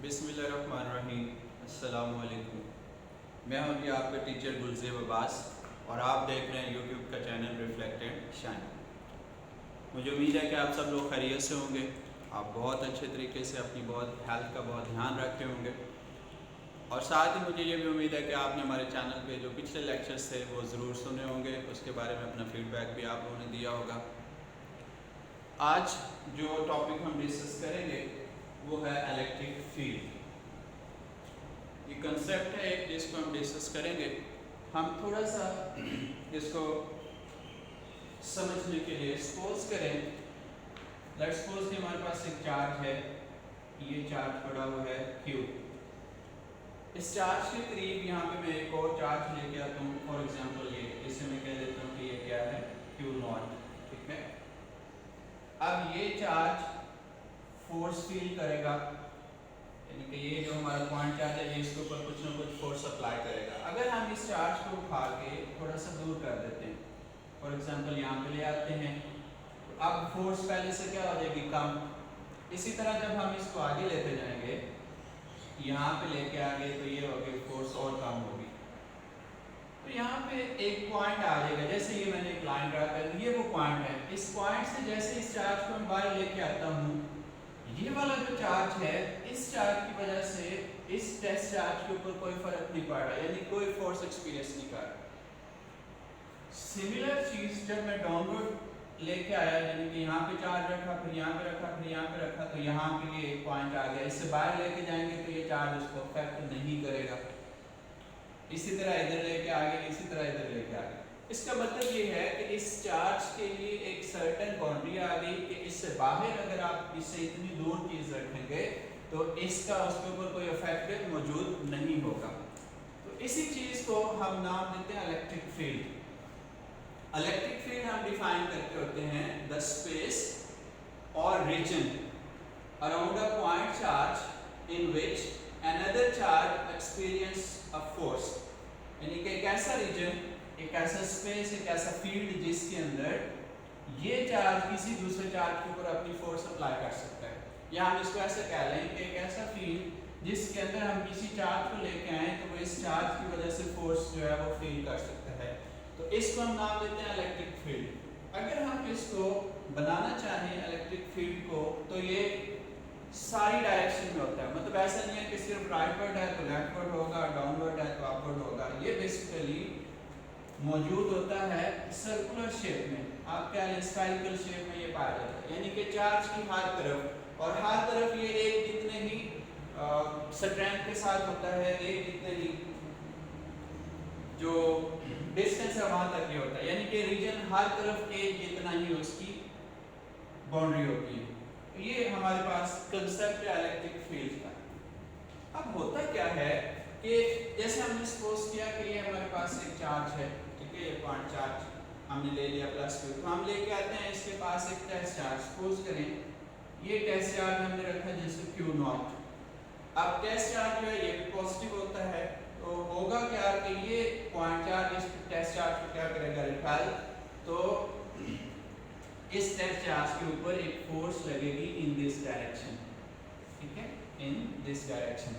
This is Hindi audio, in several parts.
बिस्मिल्लाहिर्रहमानिर्रहीम। अस्सलाम वालेकुम। मैं हूं जी आपका टीचर गुलज़ेब अब्बास और आप देख रहे हैं यूट्यूब का चैनल रिफ्लेक्ट एंड शाइन। मुझे उम्मीद है कि आप सब लोग खैरियत से होंगे। आप बहुत अच्छे तरीके से अपनी बहुत हेल्थ का बहुत ध्यान रखते होंगे और साथ ही मुझे ये भी उम्मीद है कि आपने हमारे चैनल पे जो पिछले लेक्चर्स थे वो ज़रूर सुने होंगे, उसके बारे में अपना फ़ीडबैक भी आप लोगों ने दिया होगा। आज जो टॉपिक हम डिस्कस करेंगे वो है इलेक्ट्रिक फील्ड। ये कंसेप्ट है एक जिसको हम डिस्कस करेंगे। हम थोड़ा सा इसको समझने के लिए सपोज करें, लेट्स सपोज कि हमारे पास एक चार्ज है, ये चार्ज पड़ा हुआ है Q। इस चार्ज के करीब यहाँ पे मैं एक और चार्ज लेके आता हूँ, फॉर एग्जांपल ये, इसे मैं कह देता हूँ कि ये क्या है Q0, ठीक है। अब ये चार्ज फोर्स फील करेगा, यानी कि ये जो हमारा पॉइंट चार्ज है ये इसके ऊपर कुछ ना कुछ फोर्स अप्लाई करेगा। अगर हम इस चार्ज को उठा के थोड़ा सा दूर कर देते हैं, फॉर एग्जांपल यहाँ पे ले आते हैं, तो अब फोर्स पहले से क्या हो जाएगी, कम। इसी तरह जब हम इसको आगे लेते जाएंगे, यहाँ पे लेके आगे, तो ये होगी फोर्स और कम होगी। तो यहाँ पे एक पॉइंट आ जाएगा, जैसे ये मैंने एक लाइन ड्रा कर दी, ये वो पॉइंट है। इस पॉइंट से जैसे इस चार्ज को मैं बाहर लेके आता हूँ, ये वाला जो चार्ज है, इस चार्ज की वजह से इस टेस्ट चार्ज के ऊपर कोई फर्क नहीं पड़ रहा, यानी कोई फोर्स एक्सपीरियंस नहीं कर रहा। सिमिलर चीज जब मैं डाउनवर्ड लेके आया, यानी कि यहाँ पे चार्ज रखा, फिर यहाँ पे रखा, फिर यहाँ पे रखा, तो यहाँ पे ये एक पॉइंट आ गया। इससे बाहर लेके जाएंगे तो ये चार्ज उसको अफेक्ट नहीं करेगा। इसी तरह इधर लेके आगे, इसी तरह इधर लेके आगे। इसका मतलब ये है कि इस चार्ज के लिए एक सर्टेन बाउंड्री आ गई कि इससे बाहर अगर आप इससे इतनी दूर चीज रखेंगे तो इसका उसके ऊपर कोई इफेक्ट मौजूद नहीं होगा। तो इसी चीज को हम नाम देते हैं इलेक्ट्रिक फील्ड। इलेक्ट्रिक फील्ड हम डिफाइन करते होते हैं द स्पेस और region around a point charge in which another charge experience a force, यानी कि एक ऐसा रीजन, एक ऐसा स्पेस, एक ऐसा फील्ड जिसके अंदर ये चार्ज किसी दूसरे चार्ज के ऊपर अपनी फोर्स अप्लाई कर सकता है। या हम इसको ऐसे कह लें कि एक ऐसा फील्ड जिसके अंदर हम किसी चार्ज को लेके आए तो वो इस चार्ज की वजह से फोर्स जो है वो फील कर सकता है। तो इसको हम नाम देते हैं इलेक्ट्रिक फील्ड। अगर हम इसको बनाना चाहें इलेक्ट्रिक फील्ड को, तो ये सारी डायरेक्शन में होता है। मतलब ऐसा नहीं है कि सिर्फ राइटवर्ड है तो लेफ्टवर्ड होगा, डाउनवर्ड है तो अपवर्ड होगा। ये बेसिकली मौजूद होता है सर्कुलर शेप में, आप क्या स्फेरिकल शेप में ये पाया जाता है, यानी कि चार्ज की हर तरफ, और हर तरफ ये एक जितने ही स्ट्रेंथ के साथ होता है, एक जितने ही जो डिस्टेंस है वहां तक ये होता है, यानी कि रीजन हर तरफ एक जितना ही उसकी बाउंड्री होती है। तो ये हमारे पास कंसेप्ट है इलेक्ट्रिक फील्ड का। अब होता क्या है कि जैसे हमने सपोज किया कि ये हमारे पास एक चार्ज है, ठीक है, ये पॉइंट चार्ज हमने ले लिया +Q, तो हम लेके आते हैं इसके पास एक टेस्ट चार्ज। सपोज करें ये टेस्ट चार्ज हमने रखा जैसे Q0। अब टेस्ट चार्ज जो है ये पॉजिटिव होता है, तो होगा क्या कि ये पॉइंट चार्ज इस टेस्ट चार्ज को क्या करेगा, रिपेल, तो इस टेस्ट चार्ज के ऊपर एक फोर्स लगेगी इन दिस डायरेक्शन, ठीक है, इन दिस डायरेक्शन।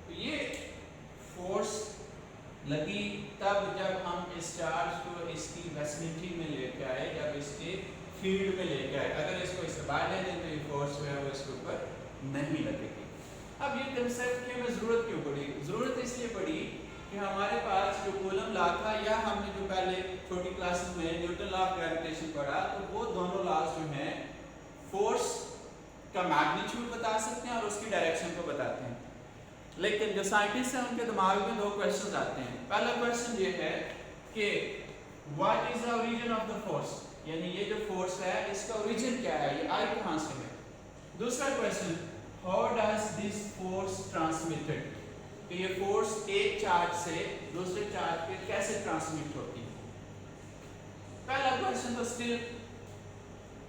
तो ये फोर्स लगी तब जब हम इस चार्ज को इसकी वेसिनिटी में लेके आए, जब इसके फील्ड में लेके आए। अगर इसको इससे बाहर ले दें तो ये फोर्स जो है वो इसके ऊपर नहीं लगेगी। अब ये कंसेप्ट की हमें जरूरत क्यों पड़ी? जरूरत इसलिए पड़ी कि हमारे पास जो कूलम लॉ था, या हमने जो पहले छोटी क्लासेस में न्यूटन लॉ ऑफ ग्रेविटेशन पढ़ा, तो वो दोनों लॉज जो हैं फोर्स का मैग्नीट्यूड बता सकते हैं और उसकी डायरेक्शन को बताते हैं। लेकिन जो साइंटिस्ट हैं उनके दिमाग में दो क्वेश्चन आते हैं। पहला क्वेश्चन ये है कि what is the origin of the force, यानी ये जो फोर्स है इसका ओरिजिन क्या है, ये आई कहां से है। दूसरा question, how does this force transmitted, कि ये फोर्स एक चार्ज से दूसरे चार्ज पे कैसे ट्रांसमिट होती है। पहला क्वेश्चन तो स्टिल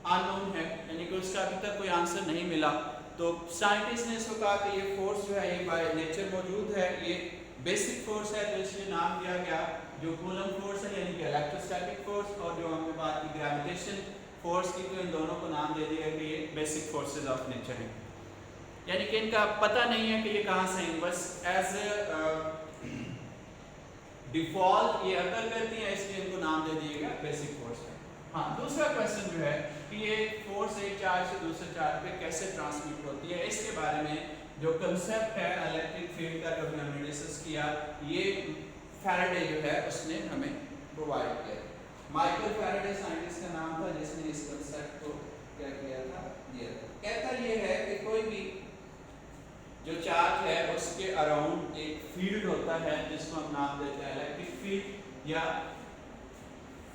अननोन है, यानी कि उसका अभी तक कोई आंसर नहीं मिला। तो साइंटिस्ट ने इसको कहा कि ये फोर्स जो है ये बाय नेचर मौजूद है, ये बेसिक फोर्स है, तो इसलिए नाम दिया गया जो कूलम फोर्स है, यानी कि इलेक्ट्रोस्टैटिक फोर्स, और जो हमने बात की ग्रेविटेशन फोर्स की, तो इन दोनों को नाम दे दिया कि ये बेसिक फोर्सेस ऑफ नेचर हैं। यानी कि इनका पता नहीं है कि ये कहाँ से हैं, बस एज डिफॉल्ट ये अकल करती है, इसलिए इनको नाम दे दिएगा बेसिक फोर्स का। हाँ, दूसरा क्वेश्चन जो है कि ये फोर्स एक चार्ज से दूसरे चार्ज पे कैसे ट्रांसमिट होती है, इसके बारे में जो कंसेप्ट है इलेक्ट्रिक फील्ड का जो हमने डिस्कस किया, ये फैराडे जो है उसने हमें प्रोवाइड किया। माइकल फैराडे साइंटिस्ट का नाम था जिसने इस कंसेप्ट को क्या किया था, दिया था। कहता ये है कि कोई भी जो चार्ज है उसके अराउंड एक फील्ड होता है जिसको हम नाम देते हैं इलेक्ट्रिक फील्ड या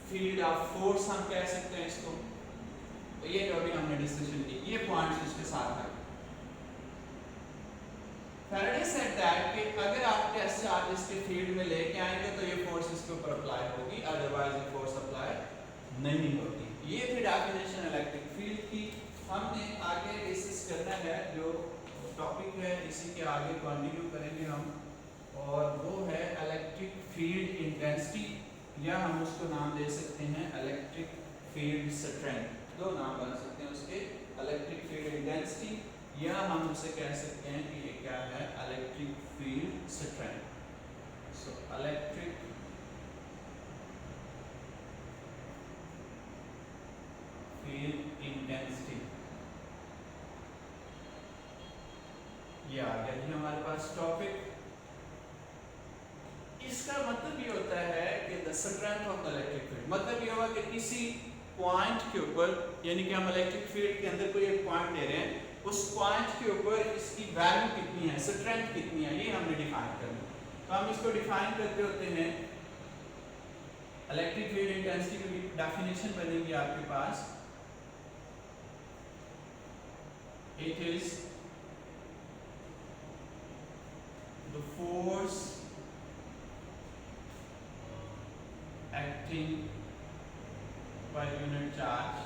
फील्ड ऑफ फोर्स हम कह सकते हैं इसको। तो ये जो अभी हमने डिस्कशन की, ये पॉइंट्स इसके साथ है। फैराडे सेड दैट कि अगर आप टेस्ट चार्ज इसके फील्ड में लेके आएंगे तो ये फोर्स इसके ऊपर अप्लाई होगी, अदरवाइज ये फोर्स अप्लाई नहीं होती। ये थी डेफिनेशन इलेक्ट्रिक फील्ड की। हमने आगे डिस्कस करना है जो टॉपिक है, इसी के आगे कंटिन्यू करेंगे हम, और वो है इलेक्ट्रिक फील्ड इंटेंसिटी, या हम उसको नाम दे सकते हैं इलेक्ट्रिक फील्ड स्ट्रेंथ। दो नाम बन सकते हैं उसके, इलेक्ट्रिक फील्ड इंटेंसिटी, या हम उसे कह सकते हैं कि ये क्या है, electric field strength. So electric field intensity, ये आ गया जी हमारे पास टॉपिक। इसका मतलब ये होता है कि the strength of the electric field, मतलब ये होगा कि किसी पॉइंट के ऊपर, यानी कि हम इलेक्ट्रिक फील्ड के अंदर कोई एक पॉइंट ले रहे हैं, उस पॉइंट के ऊपर इसकी वैल्यू कितनी है, स्ट्रेंथ कितनी है, ये हमने डिफाइन करना। तो हम इसको डिफाइन करते होते हैं, इलेक्ट्रिक फील्ड इंटेंसिटी की डेफिनेशन बनेगी आपके पास, it is the force acting by unit charge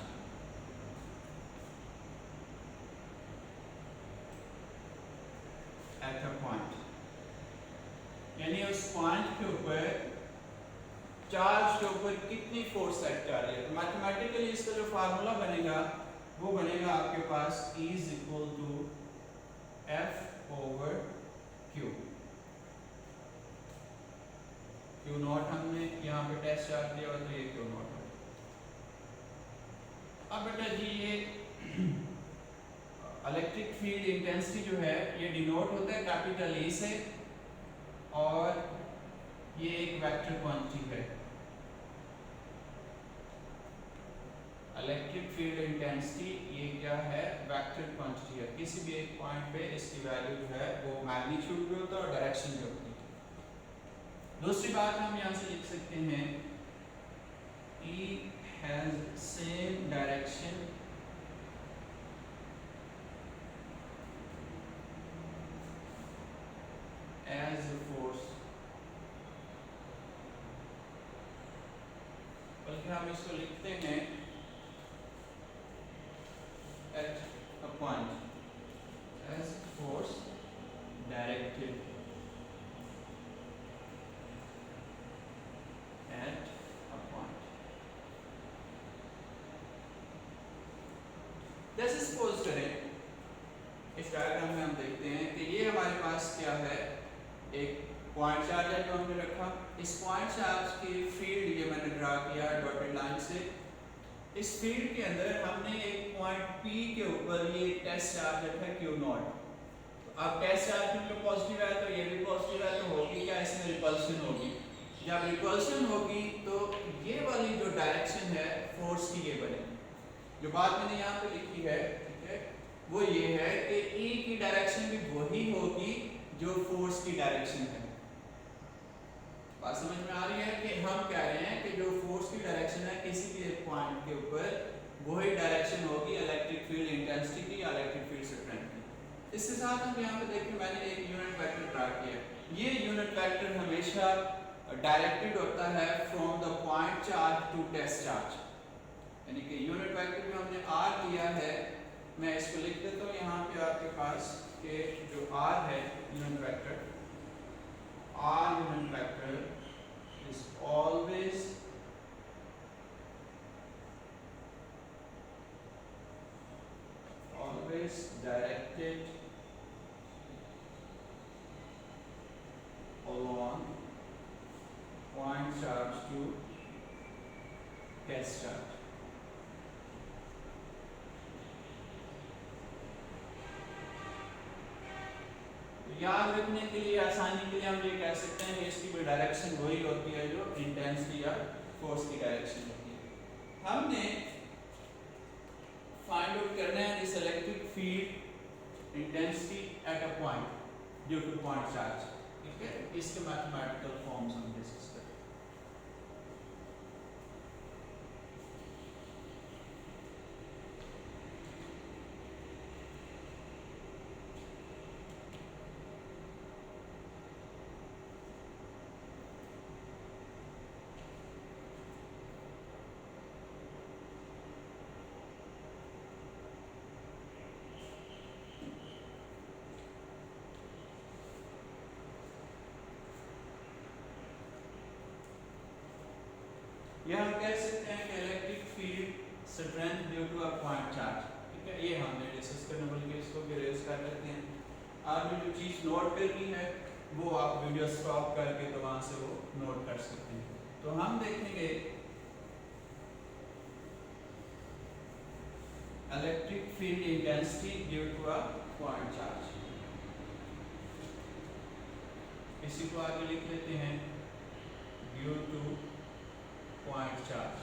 at a point, यानी उस पॉइंट के ऊपर चार्ज के ऊपर कितनी फोर्स एक्ट कर रही है। तो मैथमेटिकली इसका जो फार्मूला बनेगा वो बनेगा आपके पास E is equal to F over Q। Q naught हमने यहाँ पे टेस्ट चार्ज दिया और तो ये Q नॉट है। अब बेटा जी ये इलेक्ट्रिक फील्ड इंटेंसिटी जो है ये डिनोट होता है कैपिटल E से, और ये एक वेक्टर क्वांटिटी है। इलेक्ट्रिक फील्ड इंटेंसिटी ये क्या है, वेक्टर क्वांटिटी है। किसी भी एक पॉइंट पे इसकी वैल्यू जो है वो मैग्नीट्यूड भी होता है और डायरेक्शन भी होती है। दूसरी बात हम यहाँ से लिख सकते हैं E has same direction as the force, बल्कि हम इसको लिखते हैं at a point as force directed at a point। जैसे सपोज करें इस डायग्राम में हम देखते हैं कि ये हमारे पास क्या है, एक पॉइंट चार्ज है जो हमने रखा। इस पॉइंट चार्ज की फील्ड ये मैंने ड्रा किया डॉटेड लाइन से। इस फील्ड के अंदर हमने एक पॉइंट P के ऊपर ये टेस्ट चार्ज रखा है Q नॉट। तो अब टेस्ट चार्ज क्योंकि पॉजिटिव है तो ये भी पॉजिटिव है, तो होगी क्या, इसमें रिपल्शन होगी। जब रिपल्शन होगी तो ये वाली जो डायरेक्शन है फोर्स की ये बनेगी। जो बात मैंने यहाँ पे लिखी है, ठीक है, वो ये है कि E की डायरेक्शन भी वही होगी जो फोर्स की डायरेक्शन है। बात समझ में आ रही है कि हम कह रहे हैं कि जो फोर्स की डायरेक्शन है किसी भी एक पॉइंट के ऊपर, वही डायरेक्शन होगी इलेक्ट्रिक फील्ड इंटेंसिटी की, इलेक्ट्रिक फील्ड स्ट्रेंथ की। इसके साथ हम यहाँ पे देखिए मैंने एक यूनिट वेक्टर ड्रा किया। ये यूनिट वेक्टर हमेशा डायरेक्टेड होता है from the point charge to test charge, यानी कि यूनिट वेक्टर में हमने R लिया है। मैं इसको लिख देता हूँ यहाँ पे आपके पास कि जो R है unit vector, R unit vector is always directed cash charge. याद रखने के लिए, आसानी के लिए हम ये कह सकते हैं कि इसकी भी डायरेक्शन वही होती है जो इंटेंसिटी या फोर्स की डायरेक्शन होती है। हमने फाइंड आउट करना है this electric field intensity at a point due two point charge. ठीक है, इसके मैथमेटिकल फॉर्म्स हम डिस्कस करें। यह हम कह सकते हैं कि electric field strength due to a point charge. ठीक है, ये हमने डिस्कस करने वाले इसको भी रेज कर लेते हैं। आप जो चीज़ नोट करनी है वो आप वीडियो स्टॉप करके तो वहाँ से वो नोट कर सकते हैं। तो हम देखेंगे electric field intensity due to a point charge. इसी को आगे लिख लेते हैं ड्यू टू पॉइंट चार्ज।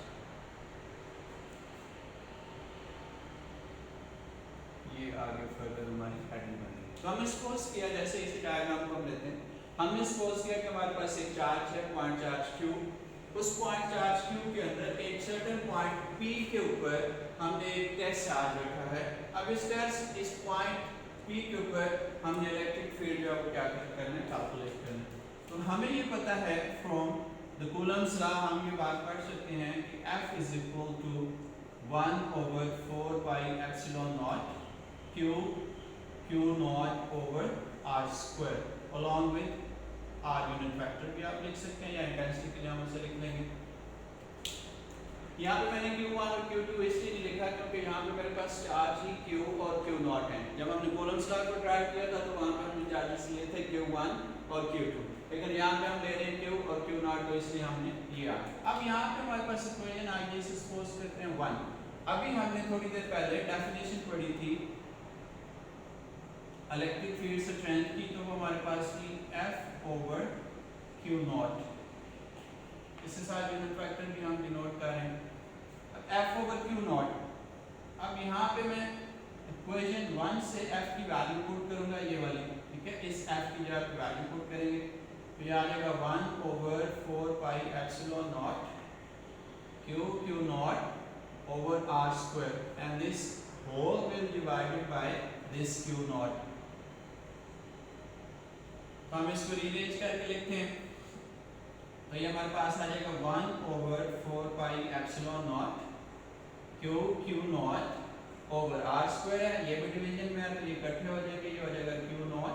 ये आगे फर्दर हमारी हेडिंग बनेगी। तो हमने सपोज किया, जैसे इसी डायग्राम को हम लेते हैं, हमने सपोज किया कि हमारे पास एक चार्ज है पॉइंट चार्ज Q। उस पॉइंट चार्ज Q के अंदर एक सर्टेन पॉइंट P के ऊपर हमने एक टेस्ट चार्ज रखा है। अब इस पॉइंट P के ऊपर हमने इलेक्ट्रिक फील्ड जो है क्या करना है, कैलकुलेट करना है। तो हमें ये पता है फ्रॉम द कूलम्स लॉ, हम ये बात पढ़ सकते हैं कि F is equal to 1/4 pi epsilon naught Q naught over R square along with R unit vector भी आप लिख सकते हैं, या इंटेंसिटी के लिए हम उसे लिख लेंगे। यहाँ पे मैंने Q1 और Q2 इसलिए नहीं लिखा क्योंकि यहाँ पे मेरे पास चार्ज ही Q और Q नॉट है। जब हमने कूलम्स लॉ को ट्राई किया था तो वहाँ पर हमने चार्जेस लिए थे Q1 और Q2, लेकिन यहाँ पे हम ले रहे हैं Q और Q नॉट, तो इसलिए हमने लिया। अब यहाँ पे हमारे पास इक्वेशन आ गई, इसे सपोज करते हैं 1। अभी हमने थोड़ी देर पहले डेफिनेशन पढ़ी थी इलेक्ट्रिक फील्ड स्ट्रेंथ की, तो वो हमारे पास थी F ओवर Q नॉट। इसके साथ यूनिट वेक्टर भी हम डिनोट कर रहे हैं। अब F ओवर Q नॉट, अब यहाँ पे मैं इक्वेशन 1 से F की वैल्यू पुट करूंगा, ये वाली। ठीक है, इस F की जगह पे वैल्यू पुट करेंगे तो ये आ जाएगा 1/4 pi epsilon naught Q naught over R square and this whole will divided by this Q naught. तो हम इसको रीअरेंज करके लिखते हैं, तो ये हमारे पास आ जाएगा 1/4 pi epsilon naught Q naught over R square है, ये भी डिवीजन में है तो ये इकट्ठे हो जाएंगे, ये हो जाएगा Q नॉट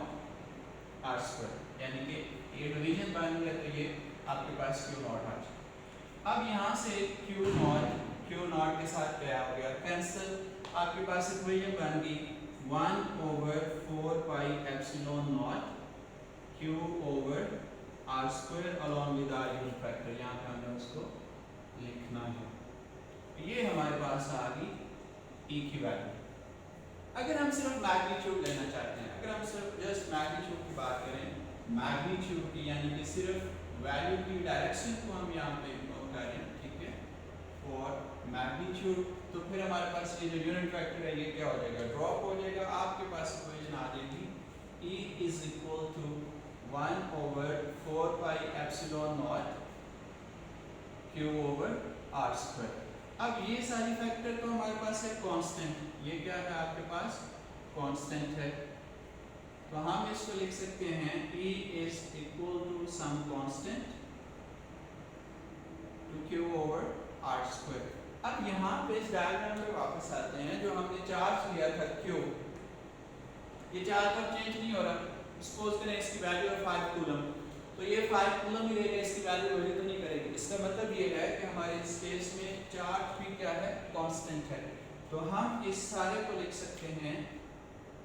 R स्क्वायर, यानी कि ये डिवीजन बन गया तो ये आपके पास Q नॉट आ जाएगा। अब यहाँ से Q नॉट के साथ क्या हो गया, कैंसिल। आपके पास इक्वेशन बन गई 1/4 pi epsilon naught Q over R square along with R unit vector, यहाँ पे हमने उसको लिखना है। ये हमारे पास आ गई E की वैल्यू। अगर हम सिर्फ मैग्नीट्यूड लेना चाहते हैं, अगर हम सिर्फ जस्ट मैग्नीट्यूड की बात करें, मैग्नीट्यूड की यानी कि सिर्फ वैल्यू की डायरेक्शन को हम यहाँ पे इग्नोर कर रहे हैं। ठीक है, और मैग्नीट्यूड, तो फिर हमारे पास ये जो यूनिट वेक्टर है ये क्या हो जाएगा, ड्रॉप हो जाएगा। आपके पास इक्वेशन आ जाएगी E is equal to 1/4 pi epsilon naught Q over R square. अब ये सारी फैक्टर तो हमारे पास है कांस्टेंट, ये क्या है आपके पास कांस्टेंट है, तो हम इसको लिख सकते हैं E is equal to some constant to Q over R square. अब यहाँ पे इस डायग्राम पे वापस आते हैं, जो हमने चार्ज लिया था Q, ये चार्ज अब चेंज नहीं हो रहा। सपोज करें इसकी वैल्यू है 5 कूलम, तो ये 5 कूलम ही रहेगा, इसकी वैल्यू वैल्यू तो नहीं करेगी। इसका मतलब ये है कि हमारे इस केस में चार्ज भी क्या है, कांस्टेंट है। तो हम इस सारे को लिख सकते हैं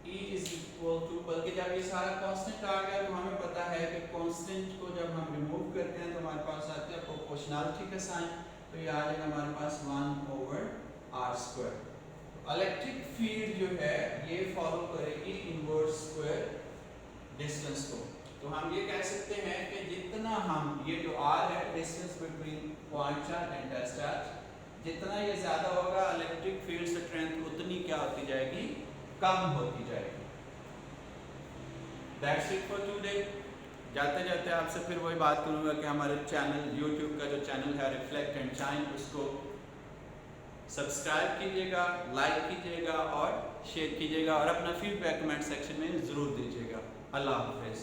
E इज इक्वल टू, बल्कि जब ये सारा कांस्टेंट आ गया तो हमें पता है कि कांस्टेंट को जब हम रिमूव करते हैं तो हमारे पास आते हैं प्रोपोर्शनलिटी का साइन। तो ये आ जाएगा हमारे पास 1/r²। इलेक्ट्रिक फील्ड जो है ये फॉलो करेगी इनवर्स स्क्वायर डिस्टेंस को। तो हम ये कह सकते हैं कि जितना हम ये जो r है distance between point charge and test charge, जितना ये ज्यादा होगा इलेक्ट्रिक फील्ड स्ट्रेंथ उतनी क्या होती जाएगी, कम होती जाएगी। That's it for today. जाते जाते आपसे फिर वही बात करूंगा कि हमारे चैनल यूट्यूब का जो चैनल है रिफ्लेक्ट एंड शाइन, उसको सब्सक्राइब कीजिएगा, लाइक कीजिएगा और शेयर कीजिएगा और अपना फीडबैक कमेंट सेक्शन में ज़रूर दीजिएगा। अल्लाह हाफिज़।